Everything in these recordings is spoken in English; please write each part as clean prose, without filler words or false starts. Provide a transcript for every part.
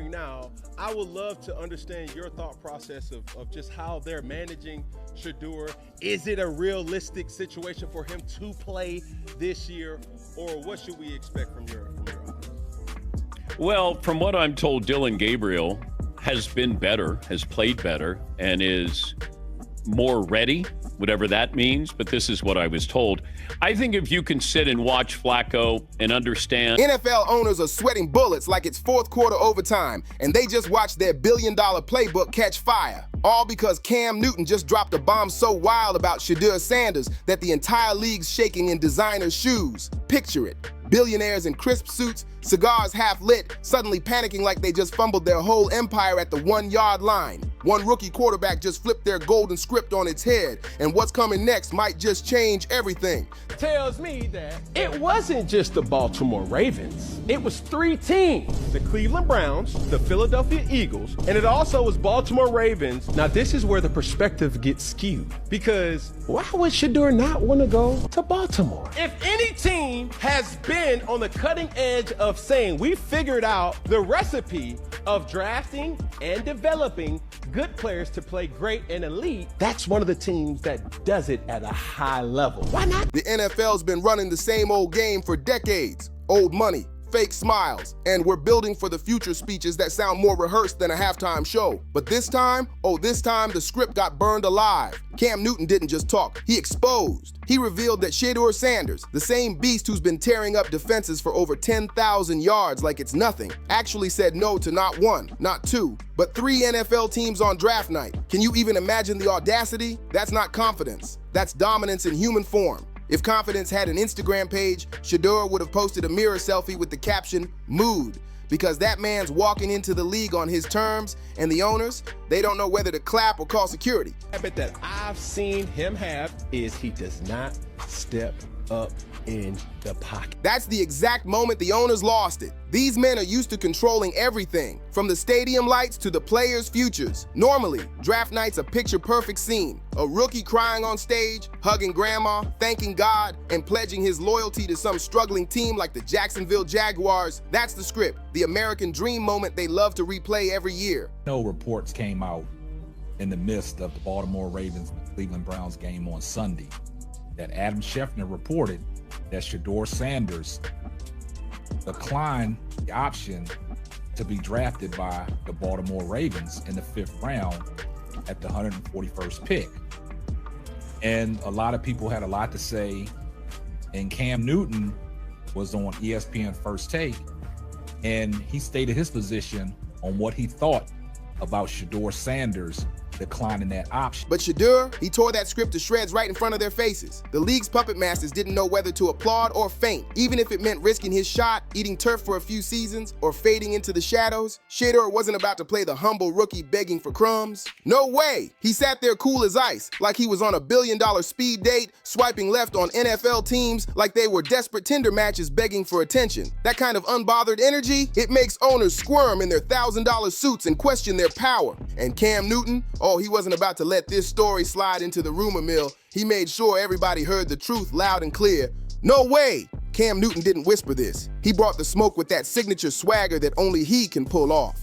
Now, I would love to understand your thought process of just how they're managing Shadur. Is it a realistic situation for him to play this year, or what should we expect from your eyes? Well, from what I'm told, Dylan Gabriel has been better, has played better, and is more ready, whatever that means. But this is what I was told. I think if you can sit and watch Flacco and understand. NFL owners are sweating bullets like it's fourth quarter overtime, and they just watched their billion-dollar playbook catch fire. All because Cam Newton just dropped a bomb so wild about Shedeur Sanders that the entire league's shaking in designer shoes. Picture it. Billionaires in crisp suits, cigars half lit, suddenly panicking like they just fumbled their whole empire at the 1-yard line. One rookie quarterback just flipped their golden script on its head, and what's coming next might just change everything. Tells me that it wasn't just the Baltimore Ravens. It was 3 teams: the Cleveland Browns, the Philadelphia Eagles, and it also was Baltimore Ravens. Now, this is where the perspective gets skewed, because why would Shadur not want to go to Baltimore? If any team has been on the cutting edge of saying we figured out the recipe of drafting and developing good players to play great and elite, that's one of the teams that does it at a high level. Why not? The NFL's been running the same old game for decades. Old money, fake smiles, and we're building for the future speeches that sound more rehearsed than a halftime show. But this time, the script got burned alive. Cam Newton didn't just talk, he exposed. He revealed that Shedeur Sanders, the same beast who's been tearing up defenses for over 10,000 yards like it's nothing, actually said no to not 1, not 2, but 3 NFL teams on draft night. Can you even imagine the audacity? That's not confidence. That's dominance in human form. If confidence had an Instagram page, Shadur would have posted a mirror selfie with the caption, "Mood," because that man's walking into the league on his terms, and the owners, they don't know whether to clap or call security. The habit that I've seen him have is he does not step up in the pocket. That's the exact moment the owners lost it. These men are used to controlling everything, from the stadium lights to the players' futures. Normally, draft night's a picture-perfect scene. A rookie crying on stage, hugging grandma, thanking God, and pledging his loyalty to some struggling team like the Jacksonville Jaguars. That's the script, the American dream moment they love to replay every year. No reports came out in the midst of the Baltimore Ravens and Cleveland Browns game on Sunday that Adam Schefter reported that Shedeur Sanders declined the option to be drafted by the Baltimore Ravens in the 5th round at the 141st pick. And a lot of people had a lot to say, and Cam Newton was on ESPN First Take, and he stated his position on what he thought about Shedeur Sanders declining that option. But Shadur, he tore that script to shreds right in front of their faces. The league's puppet masters didn't know whether to applaud or faint, even if it meant risking his shot, eating turf for a few seasons, or fading into the shadows. Shadur wasn't about to play the humble rookie begging for crumbs. No way! He sat there cool as ice, like he was on a billion-dollar speed date, swiping left on NFL teams like they were desperate Tinder matches begging for attention. That kind of unbothered energy, it makes owners squirm in their $1,000 suits and question their power. And Cam Newton, oh, he wasn't about to let this story slide into the rumor mill. He made sure everybody heard the truth loud and clear. No way! Cam Newton didn't whisper this. He brought the smoke with that signature swagger that only he can pull off.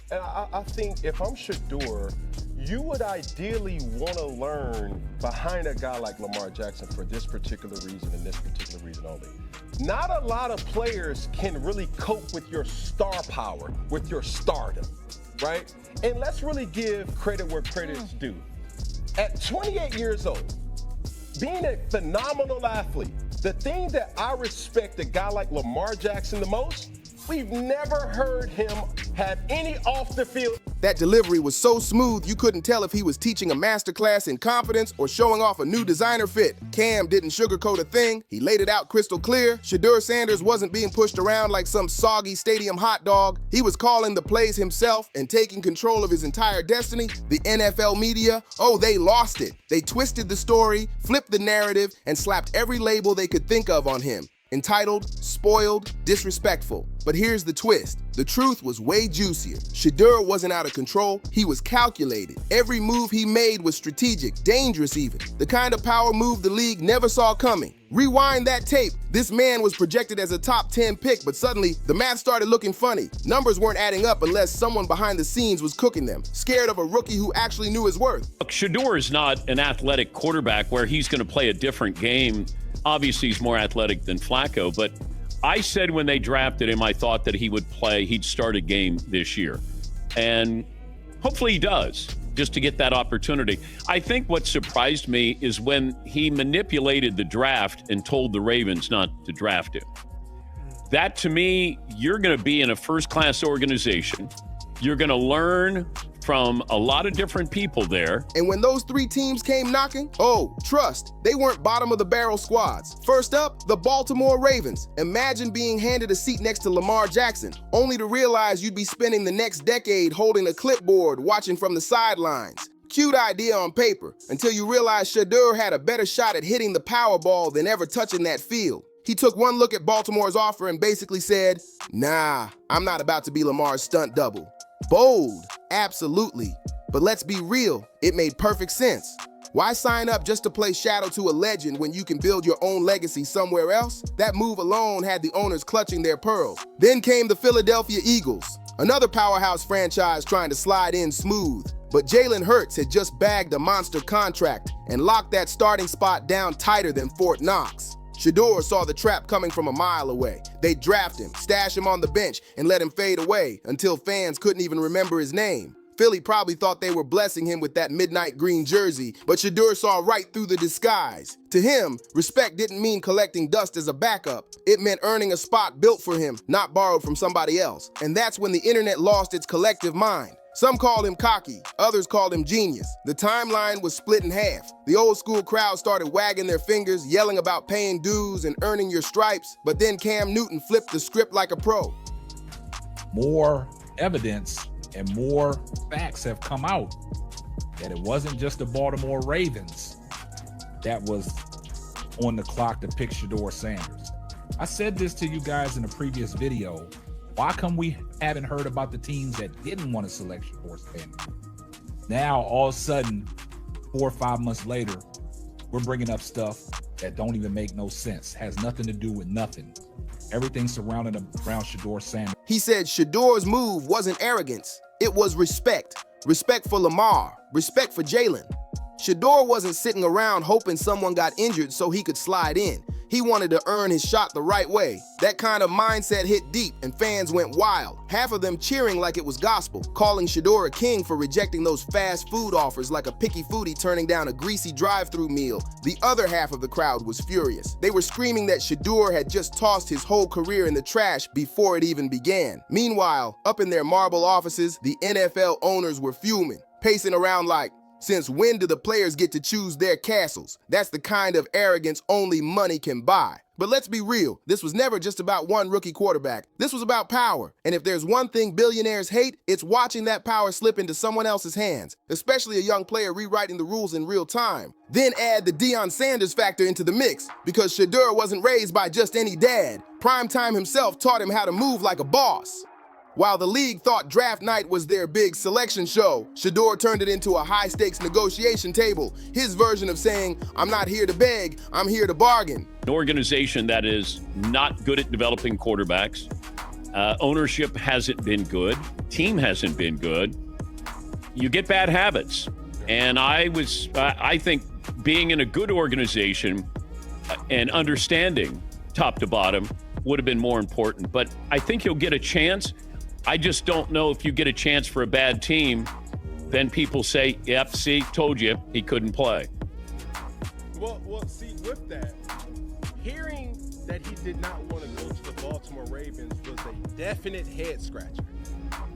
And I think if I'm Shadur, you would ideally want to learn behind a guy like Lamar Jackson for this particular reason and this particular reason only. Not a lot of players can really cope with your star power, with your stardom, right? And let's really give credit where credit's due. At 28 years old, being a phenomenal athlete, the thing that I respect a guy like Lamar Jackson the most, we've never heard him have any off the field. That delivery was so smooth you couldn't tell if he was teaching a masterclass in confidence or showing off a new designer fit. Cam didn't sugarcoat a thing. He laid it out crystal clear. Shedeur Sanders wasn't being pushed around like some soggy stadium hot dog. He was calling the plays himself and taking control of his entire destiny. The NFL media, oh, they lost it. They twisted the story, flipped the narrative, and slapped every label they could think of on him. Entitled, spoiled, disrespectful. But here's the twist. The truth was way juicier. Shadur wasn't out of control, he was calculated. Every move he made was strategic, dangerous even. The kind of power move the league never saw coming. Rewind that tape. This man was projected as a top 10 pick, but suddenly the math started looking funny. Numbers weren't adding up unless someone behind the scenes was cooking them, scared of a rookie who actually knew his worth. Look, Shadur is not an athletic quarterback where he's going to play a different game. Obviously, he's more athletic than Flacco, but I said when they drafted him, I thought that he'd start a game this year. And hopefully he does, just to get that opportunity. I think what surprised me is when he manipulated the draft and told the Ravens not to draft him. That, to me, you're going to be in a first-class organization. You're going to learn from a lot of different people there. And when those three teams came knocking, oh, trust, they weren't bottom-of-the-barrel squads. First up, the Baltimore Ravens. Imagine being handed a seat next to Lamar Jackson, only to realize you'd be spending the next decade holding a clipboard, watching from the sidelines. Cute idea on paper, until you realize Shadur had a better shot at hitting the Powerball than ever touching that field. He took one look at Baltimore's offer and basically said, nah, I'm not about to be Lamar's stunt double. Bold, absolutely. But let's be real, it made perfect sense. Why sign up just to play shadow to a legend when you can build your own legacy somewhere else? That move alone had the owners clutching their pearls. Then came the Philadelphia Eagles, another powerhouse franchise trying to slide in smooth. But Jalen Hurts had just bagged a monster contract and locked that starting spot down tighter than Fort Knox. Shadur saw the trap coming from a mile away. They'd draft him, stash him on the bench, and let him fade away until fans couldn't even remember his name. Philly probably thought they were blessing him with that midnight green jersey, but Shadur saw right through the disguise. To him, respect didn't mean collecting dust as a backup. It meant earning a spot built for him, not borrowed from somebody else. And that's when the internet lost its collective mind. Some called him cocky, others called him genius. The timeline was split in half. The old school crowd started wagging their fingers, yelling about paying dues and earning your stripes, but then Cam Newton flipped the script like a pro. More evidence and more facts have come out that it wasn't just the Baltimore Ravens that was on the clock to pick Shedeur Sanders. I said this to you guys in a previous video. Why come we haven't heard about the teams that didn't want to select Shedeur Sanders? Now, all of a sudden, 4 or 5 months later, we're bringing up stuff that don't even make no sense, has nothing to do with nothing. Everything surrounding around Shedeur Sanders. He said Shedur's move wasn't arrogance, it was respect. Respect for Lamar, respect for Jalen. Shadur wasn't sitting around hoping someone got injured so he could slide in. He wanted to earn his shot the right way. That kind of mindset hit deep and fans went wild. Half of them cheering like it was gospel, calling Shadur a king for rejecting those fast food offers like a picky foodie turning down a greasy drive-through meal. The other half of the crowd was furious. They were screaming that Shadur had just tossed his whole career in the trash before it even began. Meanwhile, up in their marble offices, the NFL owners were fuming, pacing around like, since when do the players get to choose their castles? That's the kind of arrogance only money can buy. But let's be real, this was never just about one rookie quarterback. This was about power. And if there's one thing billionaires hate, it's watching that power slip into someone else's hands, especially a young player rewriting the rules in real time. Then add the Deion Sanders factor into the mix, because Shadur wasn't raised by just any dad. Primetime himself taught him how to move like a boss. While the league thought draft night was their big selection show, Shadur turned it into a high-stakes negotiation table, his version of saying, I'm not here to beg, I'm here to bargain. An organization that is not good at developing quarterbacks. Ownership hasn't been good. Team hasn't been good. You get bad habits. And I think being in a good organization and understanding top to bottom would have been more important. But I think you'll get a chance. I just don't know if you get a chance for a bad team, then people say, yep, see, told you he couldn't play. Well, see, with that, hearing that he did not want to go to the Baltimore Ravens was a definite head scratcher.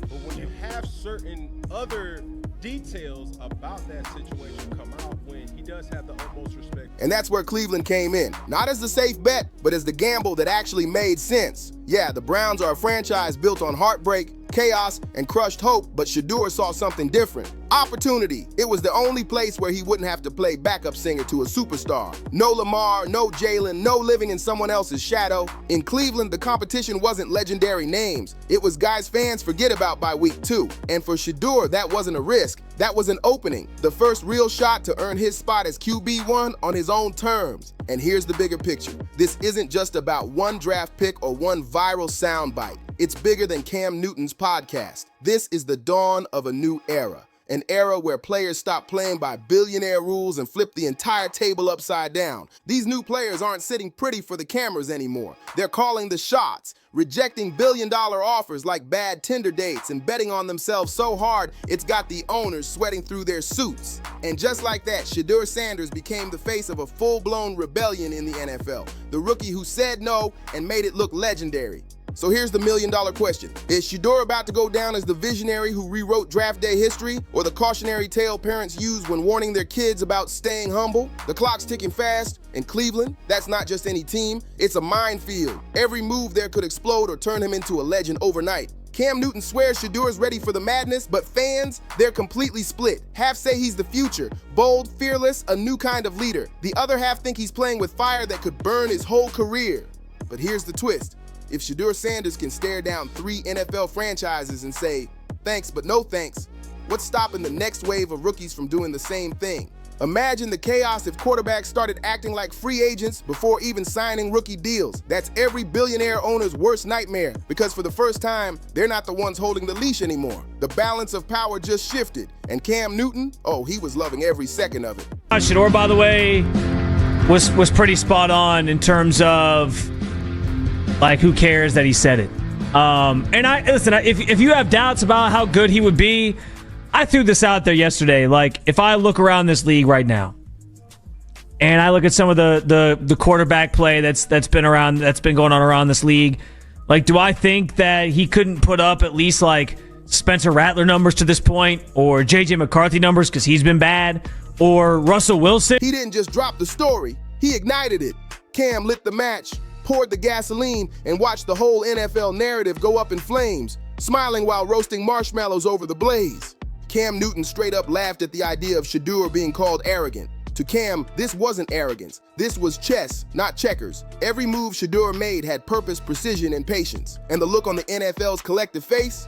But when you have certain other details about that situation come out, when he does have the utmost respect. And that's where Cleveland came in. Not as the safe bet, but as the gamble that actually made sense. Yeah, the Browns are a franchise built on heartbreak, chaos, and crushed hope, but Shadur saw something different. Opportunity. It was the only place where he wouldn't have to play backup singer to a superstar. No Lamar, no Jalen, no living in someone else's shadow. In Cleveland, the competition wasn't legendary names. It was guys fans forget about by week 2. And for Shadur, that wasn't a risk. That was an opening. The first real shot to earn his spot as QB1 on his own terms. And here's the bigger picture. This isn't just about one draft pick or one viral soundbite. It's bigger than Cam Newton's podcast. This is the dawn of a new era. An era where players stop playing by billionaire rules and flip the entire table upside down. These new players aren't sitting pretty for the cameras anymore. They're calling the shots, rejecting billion-dollar offers like bad Tinder dates and betting on themselves so hard it's got the owners sweating through their suits. And just like that, Shedeur Sanders became the face of a full-blown rebellion in the NFL. The rookie who said no and made it look legendary. So here's the million-dollar question. Is Shadur about to go down as the visionary who rewrote draft day history, or the cautionary tale parents use when warning their kids about staying humble? The clock's ticking fast. In Cleveland, that's not just any team, it's a minefield. Every move there could explode or turn him into a legend overnight. Cam Newton swears Shedeur is ready for the madness, but fans, they're completely split. Half say he's the future, bold, fearless, a new kind of leader. The other half think he's playing with fire that could burn his whole career. But here's the twist. If Shedeur Sanders can stare down 3 NFL franchises and say, thanks but no thanks, what's stopping the next wave of rookies from doing the same thing? Imagine the chaos if quarterbacks started acting like free agents before even signing rookie deals. That's every billionaire owner's worst nightmare, because for the first time, they're not the ones holding the leash anymore. The balance of power just shifted, and Cam Newton, oh, he was loving every second of it. Shadur, by the way, was pretty spot on in terms of, like, who cares that he said it. And if you have doubts about how good he would be, I threw this out there yesterday. Like, if I look around this league right now, and I look at some of the quarterback play that's been going on around this league, like, do I think that he couldn't put up at least like Spencer Rattler numbers to this point, or JJ McCarthy numbers because he's been bad, or Russell Wilson? He didn't just drop the story, he ignited it. Cam lit the match, poured the gasoline, and watched the whole NFL narrative go up in flames, smiling while roasting marshmallows over the blaze. Cam Newton straight up laughed at the idea of Shadur being called arrogant. To Cam, this wasn't arrogance. This was chess, not checkers. Every move Shadur made had purpose, precision, and patience. And the look on the NFL's collective face?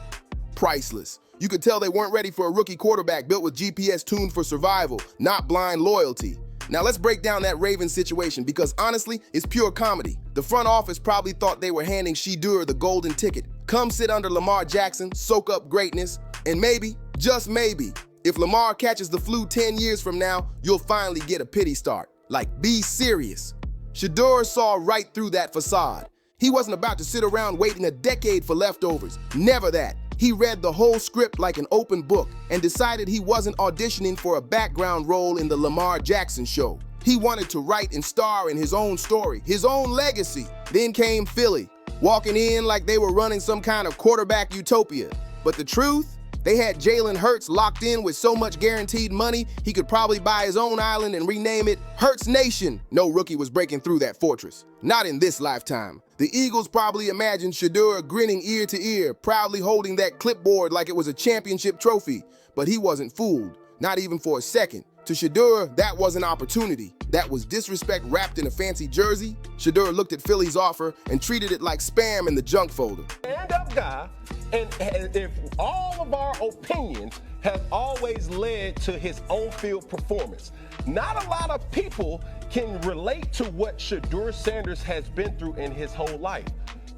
Priceless. You could tell they weren't ready for a rookie quarterback built with GPS tuned for survival, not blind loyalty. Now let's break down that Ravens situation, because honestly, it's pure comedy. The front office probably thought they were handing Shadur the golden ticket. Come sit under Lamar Jackson, soak up greatness, and maybe, just maybe, if Lamar catches the flu 10 years from now, you'll finally get a pity start. Like, be serious. Shadur saw right through that facade. He wasn't about to sit around waiting a decade for leftovers. Never that. He read the whole script like an open book and decided he wasn't auditioning for a background role in the Lamar Jackson show. He wanted to write and star in his own story, his own legacy. Then came Philly, walking in like they were running some kind of quarterback utopia. But the truth? They had Jalen Hurts locked in with so much guaranteed money, he could probably buy his own island and rename it Hurts Nation. No rookie was breaking through that fortress. Not in this lifetime. The Eagles probably imagined Shadur grinning ear to ear, proudly holding that clipboard like it was a championship trophy. But he wasn't fooled, not even for a second. To Shadur, that was an opportunity. That was disrespect wrapped in a fancy jersey. Shadur looked at Philly's offer and treated it like spam in the junk folder. Stand-up guy, and if all of our opinions have always led to his on-field performance. Not a lot of people can relate to what Shedeur Sanders has been through in his whole life.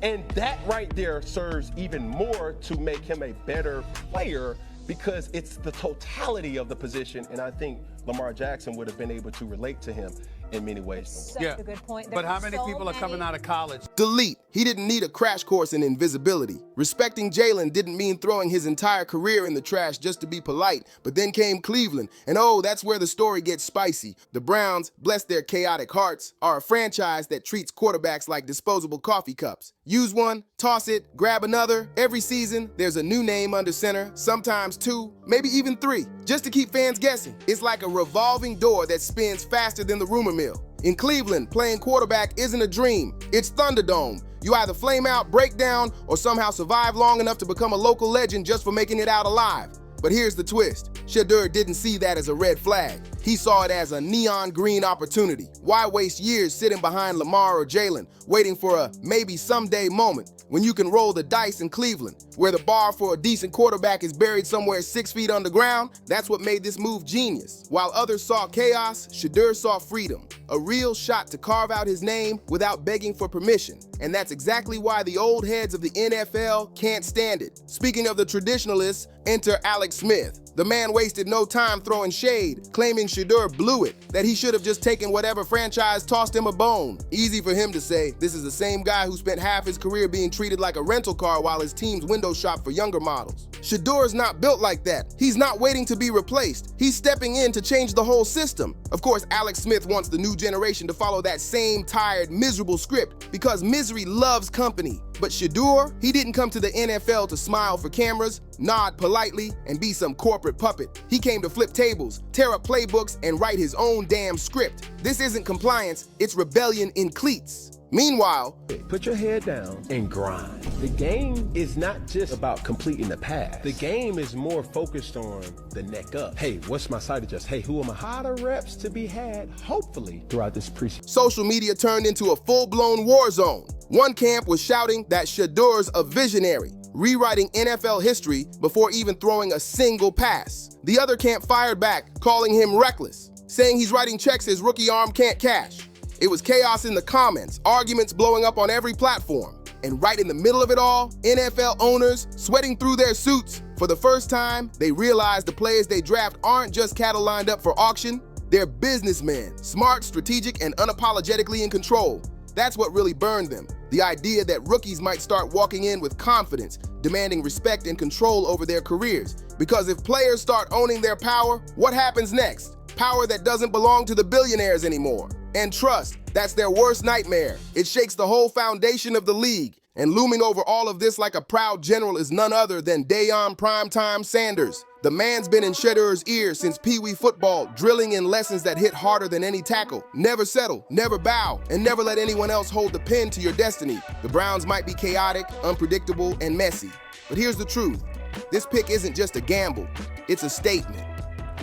And that right there serves even more to make him a better player, because it's the totality of the position, and I think Lamar Jackson would have been able to relate to him in many ways. Such a good point. But how many people are coming out of college? Delete. He didn't need a crash course in invisibility. Respecting Jalen didn't mean throwing his entire career in the trash just to be polite. But then came Cleveland, and oh, that's where the story gets spicy. The Browns, bless their chaotic hearts, are a franchise that treats quarterbacks like disposable coffee cups. Use one, toss it, grab another. Every season, there's a new name under center, sometimes 2, maybe even 3, just to keep fans guessing. It's like a revolving door that spins faster than the rumor mill. In Cleveland, playing quarterback isn't a dream. It's Thunderdome. You either flame out, break down, or somehow survive long enough to become a local legend just for making it out alive. But here's the twist. Shadur didn't see that as a red flag. He saw it as a neon green opportunity. Why waste years sitting behind Lamar or Jalen, waiting for a maybe someday moment when you can roll the dice in Cleveland, where the bar for a decent quarterback is buried somewhere 6 feet underground? That's what made this move genius. While others saw chaos, Shadur saw freedom, a real shot to carve out his name without begging for permission. And that's exactly why the old heads of the NFL can't stand it. Speaking of the traditionalists, enter Alex Smith. The man wasted no time throwing shade, claiming Shadur blew it, that he should have just taken whatever franchise tossed him a bone. Easy for him to say. This is the same guy who spent half his career being treated like a rental car while his team's window shop for younger models. Shedeur not built like that. He's not waiting to be replaced. He's stepping in to change the whole system. Of course, Alex Smith wants the new generation to follow that same tired, miserable script because misery loves company. But Shadur, he didn't come to the NFL to smile for cameras, nod politely, and be some corporate puppet. He came to flip tables, tear up playbooks, and write his own damn script. This isn't compliance, it's rebellion in cleats. Meanwhile, Put your head down and grind. The game is not just about completing the pass. The game is more focused on the neck up. Hey, what's my side adjust? Hey, who am I? Hotter reps to be had, hopefully, throughout this preseason. social media turned into a full-blown war zone. One camp was shouting that Shedur's a visionary, rewriting NFL history before even throwing a single pass. The other camp fired back, calling him reckless, saying he's writing checks his rookie arm can't cash. It was chaos in the comments, arguments blowing up on every platform. And right in the middle of it all, NFL owners sweating through their suits. For the first time, they realized the players they draft aren't just cattle lined up for auction. They're businessmen, smart, strategic, and unapologetically in control. That's what really burned them. The idea that rookies might start walking in with confidence, demanding respect and control over their careers. Because if players start owning their power, what happens next? Power that doesn't belong to the billionaires anymore. And trust, that's their worst nightmare. It shakes the whole foundation of the league. And looming over all of this like a proud general is none other than Deion Primetime Sanders. The man's been in Shedeur's ear since Pee Wee football, drilling in lessons that hit harder than any tackle. Never settle, never bow, and never let anyone else hold the pen to your destiny. The Browns might be chaotic, unpredictable, and messy. But here's the truth. This pick isn't just a gamble, it's a statement.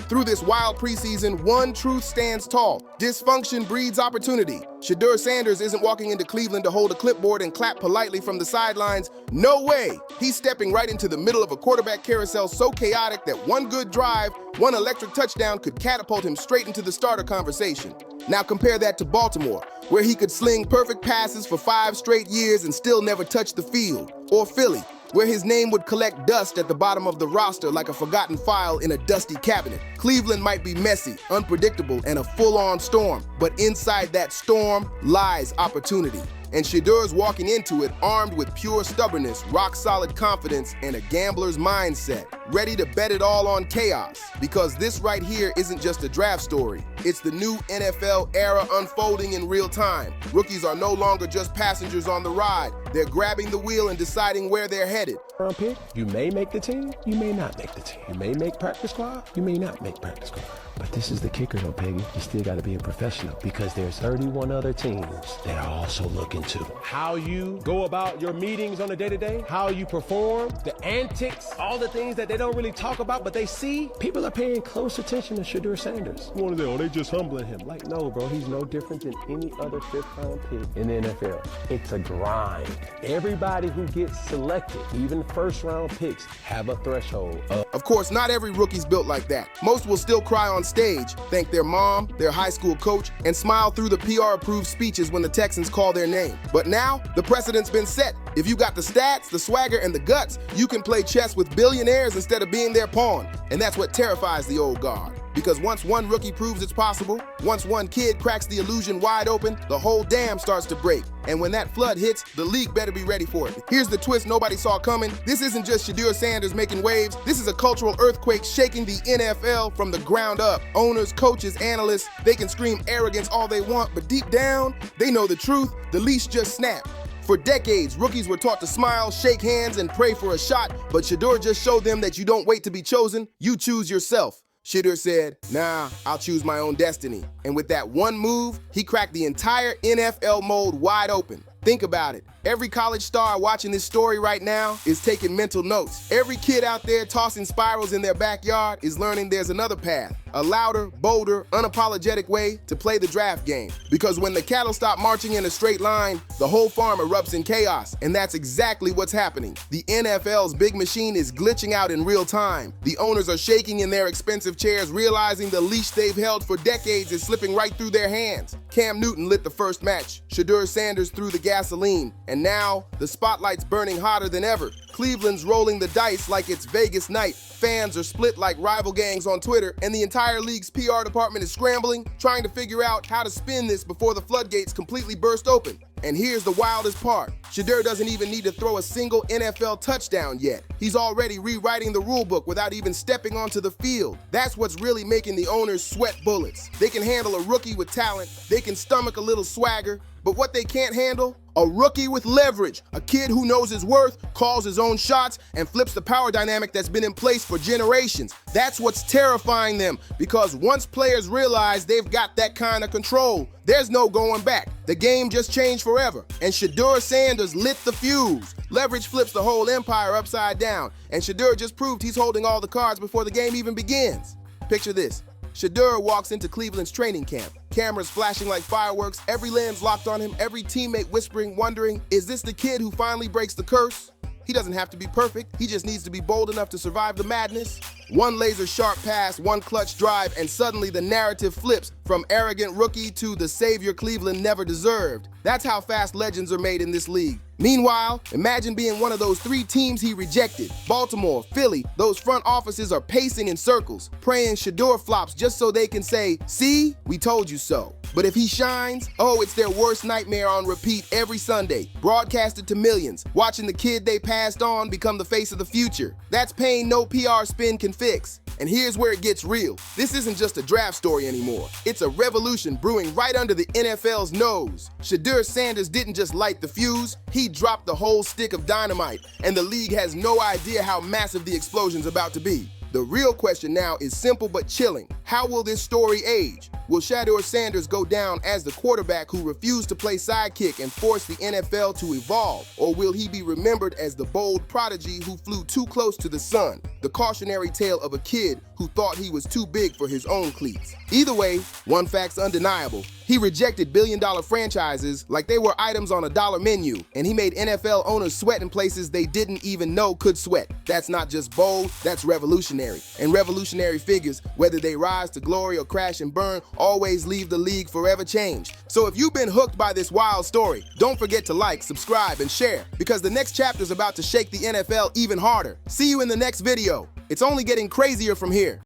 Through this wild preseason, one truth stands tall. Dysfunction breeds opportunity. Shedeur Sanders isn't walking into Cleveland to hold a clipboard and clap politely from the sidelines. No way! He's stepping right into the middle of a quarterback carousel so chaotic that one good drive, one electric touchdown could catapult him straight into the starter conversation. Now compare that to Baltimore, where he could sling perfect passes for 5 straight years and still never touch the field. Or Philly, where his name would collect dust at the bottom of the roster like a forgotten file in a dusty cabinet. Cleveland might be messy, unpredictable, and a full-on storm, but inside that storm lies opportunity. And Shedur's walking into it armed with pure stubbornness, rock-solid confidence, and a gambler's mindset, ready to bet it all on chaos. Because this right here isn't just a draft story. It's the new NFL era unfolding in real time. Rookies are no longer just passengers on the ride. They're grabbing the wheel and deciding where they're headed. Round pick, you may make the team, you may not make the team. You may make practice squad, you may not make practice squad. But this is the kicker though, Peggy. You still gotta be a professional because there's 31 other teams that are also looking to how you go about your meetings on a day-to-day, how you perform, the antics, all the things that they don't really talk about, but they see. People are paying close attention to Shedeur Sanders. One of them, they just humbling him. Like, no, bro, he's no different than any other 5th-round pick in the NFL. It's a grind. Everybody who gets selected, even first-round picks, have a threshold. Of course, not every rookie's built like that. Most will still cry on stage, thank their mom, their high school coach, and smile through the PR-approved speeches when the Texans call their name. But now, the precedent's been set. If you got the stats, the swagger, and the guts, you can play chess with billionaires instead of being their pawn. And that's what terrifies the old guard. Because once one rookie proves it's possible, once one kid cracks the illusion wide open, the whole dam starts to break. And when that flood hits, the league better be ready for it. Here's the twist nobody saw coming. This isn't just Shedeur Sanders making waves. This is a cultural earthquake shaking the NFL from the ground up. Owners, coaches, analysts, they can scream arrogance all they want, but deep down, they know the truth. The leash just snapped. For decades, rookies were taught to smile, shake hands, and pray for a shot, but Shadur just showed them that you don't wait to be chosen, you choose yourself. Shedeur said, "Nah, I'll choose my own destiny." And with that one move, he cracked the entire NFL mold wide open. Think about it. Every college star watching this story right now is taking mental notes. Every kid out there tossing spirals in their backyard is learning there's another path, a louder, bolder, unapologetic way to play the draft game. Because when the cattle stop marching in a straight line, the whole farm erupts in chaos, and that's exactly what's happening. The NFL's big machine is glitching out in real time. The owners are shaking in their expensive chairs, realizing the leash they've held for decades is slipping right through their hands. Cam Newton lit the first match. Shedeur Sanders threw the gasoline. And now, the spotlight's burning hotter than ever. Cleveland's rolling the dice like it's Vegas night. Fans are split like rival gangs on Twitter, and the entire league's PR department is scrambling, trying to figure out how to spin this before the floodgates completely burst open. And here's the wildest part. Shedeur doesn't even need to throw a single NFL touchdown yet. He's already rewriting the rulebook without even stepping onto the field. That's what's really making the owners sweat bullets. They can handle a rookie with talent, they can stomach a little swagger, but what they can't handle? A rookie with leverage, a kid who knows his worth, calls his own shots, and flips the power dynamic that's been in place for generations. That's what's terrifying them, because once players realize they've got that kind of control, there's no going back. The game just changed forever, and Shedeur Sanders lit the fuse. Leverage flips the whole empire upside down, and Shadur just proved he's holding all the cards before the game even begins. Picture this. Shadur walks into Cleveland's training camp. Cameras flashing like fireworks, every lens locked on him, every teammate whispering, wondering, is this the kid who finally breaks the curse? He doesn't have to be perfect, he just needs to be bold enough to survive the madness. One laser-sharp pass, one clutch drive, and suddenly the narrative flips from arrogant rookie to the savior Cleveland never deserved. That's how fast legends are made in this league. Meanwhile, imagine being one of those 3 teams he rejected. Baltimore, Philly, those front offices are pacing in circles, praying Shadur flops just so they can say, "See, we told you so." But if he shines, oh, it's their worst nightmare on repeat every Sunday, broadcasted to millions, watching the kid they passed on become the face of the future. That's pain no PR spin can fix. And here's where it gets real. This isn't just a draft story anymore. It's a revolution brewing right under the NFL's nose. Shedeur Sanders didn't just light the fuse, he dropped the whole stick of dynamite, and the league has no idea how massive the explosion's about to be. The real question now is simple but chilling. How will this story age? Will Shedeur Sanders go down as the quarterback who refused to play sidekick and forced the NFL to evolve? Or will he be remembered as the bold prodigy who flew too close to the sun? The cautionary tale of a kid who thought he was too big for his own cleats. Either way, one fact's undeniable. He rejected billion-dollar franchises like they were items on a dollar menu, and he made NFL owners sweat in places they didn't even know could sweat. That's not just bold, that's revolutionary. And revolutionary figures, whether they rise to glory or crash and burn, always leave the league forever changed. So if you've been hooked by this wild story, don't forget to like, subscribe, and share, because the next chapter's about to shake the NFL even harder. See you in the next video. It's only getting crazier from here.